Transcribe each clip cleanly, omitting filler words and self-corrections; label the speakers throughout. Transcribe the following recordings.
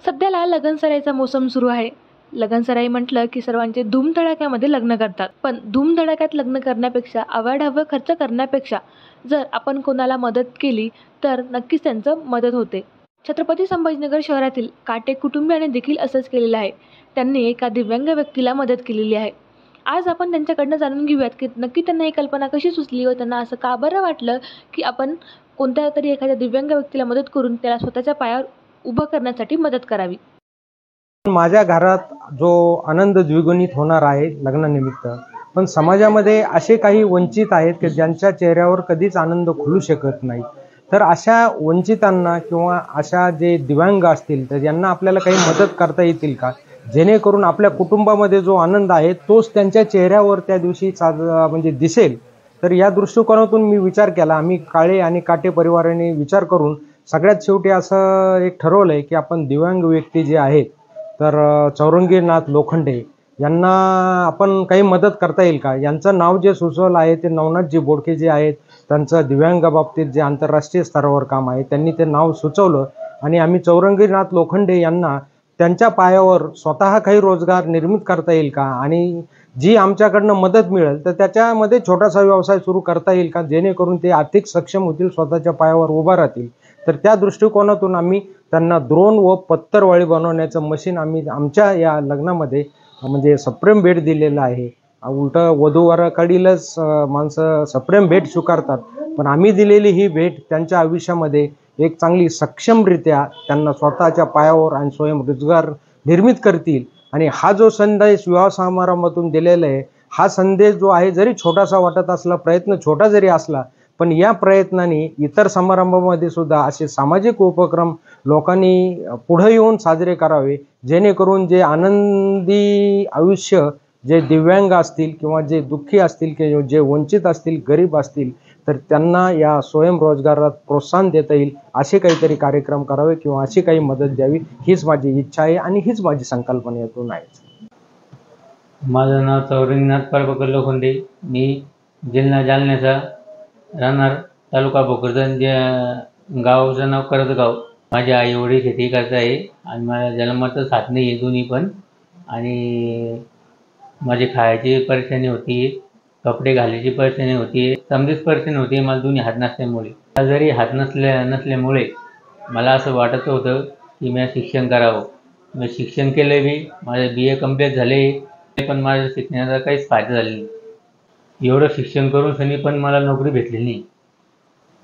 Speaker 1: सध्याला लगनसराईचा मोसम सुरू आहे. लगनसराई म्हटलं की सर्वांचे धूमधडाक्यामध्ये लग्न करतात. पण धूमधडाक्यात लग्न करण्यापेक्षा अवाढव्य खर्च करण्यापेक्षा जर आपण कोणाला मदत केली तर नक्कीच त्यांचं मदत होते. छत्रपती संभाजीनगर शहरातील काटे कुटुंबियांनी देखील असंच केलेलं आहे. त्यांनी एका दिव्यांग व्यक्तीला मदत केलेली आहे. आज आपण त्यांच्याकडनं जाणून घेऊयात की नक्की त्यांना ही कल्पना कशी सुचली व त्यांना असं का बरं वाटलं की आपण कोणत्या तरी एखाद्या दिव्यांग व्यक्तीला मदत करून त्याला स्वतःच्या पायावर उभं करण्यासाठी मदत करावी.
Speaker 2: माझ्या घरात जो आनंद द्विगुणित होणार आहे लग्नानिमित्त, पण समाजामध्ये असे काही वंचित आहेत की ज्यांच्या चेहऱ्यावर कधीच आनंद खुलू शकत नाही. तर अशा वंचितांना किंवा अशा जे दिव्यांग असतील तर यांना आपल्याला काही मदत करता येतील का, जेणेकरून आपल्या कुटुंबामध्ये जो आनंद आहे तोच त्यांच्या चेहऱ्यावर त्या दिवशी म्हणजे दिसेल. तर या दृष्टिकोनातून मी विचार केला. आम्ही काळे आणि काटे परिवाराने विचार करून सगळ्यात शेवटी असं एक ठरवलंय की आपण दिव्यांग व्यक्ती जे आहेत तर चौरंगीनाथ लोखंडे यांना आपण काही मदत करता येईल का. यांचं नाव जे सुचवलं आहे ते नवनाथजी बोडके जे आहेत, त्यांचं दिव्यांग बाबतीत जे आंतरराष्ट्रीय स्तरावर काम आहे त्यांनी ते नाव सुचवलं आणि आम्ही चौरंगीनाथ लोखंडे यांना त्यांच्या पायावर स्वतः काही रोजगार निर्मित करता येईल का आणि जी आमच्याकडनं मदत मिळेल तर त्याच्यामध्ये छोटासा व्यवसाय सुरू करता येईल का, जेणेकरून ते आर्थिक सक्षम होतील, स्वतःच्या पायावर उभा राहतील. तर त्या दृष्टिकोनातून आम्ही त्यांना द्रोण व पत्तरवाळी बनवण्याचं मशीन आम्ही आमच्या या लग्नामध्ये म्हणजे सप्रेम भेट दिलेलं आहे. उलटं वधूवराकडीलच माणसं सप्रेम भेट स्वीकारतात, पण आम्ही दिलेली ही भेट त्यांच्या आयुष्यामध्ये एक चांगली सक्षमरित्या त्यांना स्वतःच्या पायावर आणि स्वयंरोजगार निर्मित करतील. आणि हा जो संदेश विवाह समारंभातून दिलेला आहे, हा संदेश जो आहे जरी छोटासा वाटत असला, प्रयत्न छोटा जरी असला, पण या प्रयत्नाने इतर समारंभामध्ये सुद्धा असे सामाजिक उपक्रम लोकांनी पुढे येऊन साजरे करावे, जेणेकरून जे आनंदी आयुष्य जे दिव्यांग असतील किंवा जे दुःखी असतील किंवा जे वंचित असतील, गरीब असतील, तर त्यांना या स्वयंरोजगारात प्रोत्साहन देता येईल असे काहीतरी कार्यक्रम करावे किंवा अशी काही मदत द्यावी, हीच माझी इच्छा आहे आणि हीच माझी संकल्पना यातून आहे.
Speaker 3: माझं नाव चौरंगीनाथ प्रभाकर लोखंडे. मी जिल्हा जालन्याचा राहणार, तालुका भोकरदन, गावाचं नाव करतगाव. माझे आई वडील शेती करत आहे आणि माझ्या जन्माचं साथ नाही आहे दोन्ही पण. आणि माझी खायची परेशानी होती, कपडे घालायची परेशानी होती, समजीच परेशानी होती मला दोन्ही हात नसल्यामुळे. जरी हात नसल्यामुळे मला असं वाटत होतं की मी शिक्षण करावं. मी शिक्षण केलं बी, माझे BA कंप्लीट झाले, पण माझ्या शिक्षणाचा काहीच फायदा झाला नाही. एवढं शिक्षण करून सनी पण मला नोकरी भेटली नाही.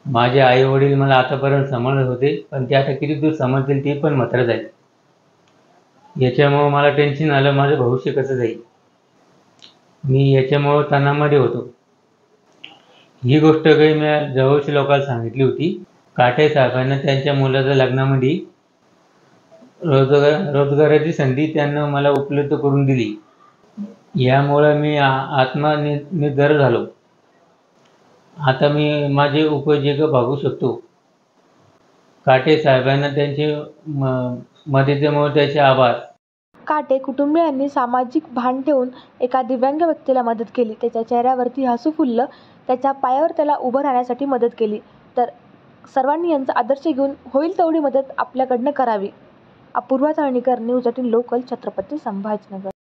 Speaker 3: माझे आई वडील मला आतापर्यंत सांभाळत होते, पण ते आता किती दूर सांभाळतील ते पण म्हातारं जाईल. याच्यामुळं मला टेन्शन आलं, माझं भविष्य कसं जाईल. मी याच्यामुळं तणावामध्ये होतो. ही गोष्ट काही मी जवळच्या लोकांना सांगितली होती. काटे साहेबांना त्यांच्या मुलाच्या लग्नामध्ये रोजगाराची संधी त्यांना मला उपलब्ध करून दिली. यामुळं मी आत्मनिर्भर झालो. आता मी माझे उपजीविका भागू शकतो. काटे साहेबांना त्यांचे मदतीमुळे त्याचे आभार.
Speaker 1: काटे कुटुंबियांनी सामाजिक भान ठेवून एका दिव्यांग व्यक्तीला मदत केली. त्याच्या चेहऱ्यावरती हसू फुललं. त्याच्या पायावर त्याला उभं राहण्यासाठी मदत केली. तर सर्वांनी यांचा आदर्श घेऊन होईल तेवढी मदत आपल्याकडनं करावी. Apurva Chalnikar, news 18 local, Chhatrapati Sambhajinagar.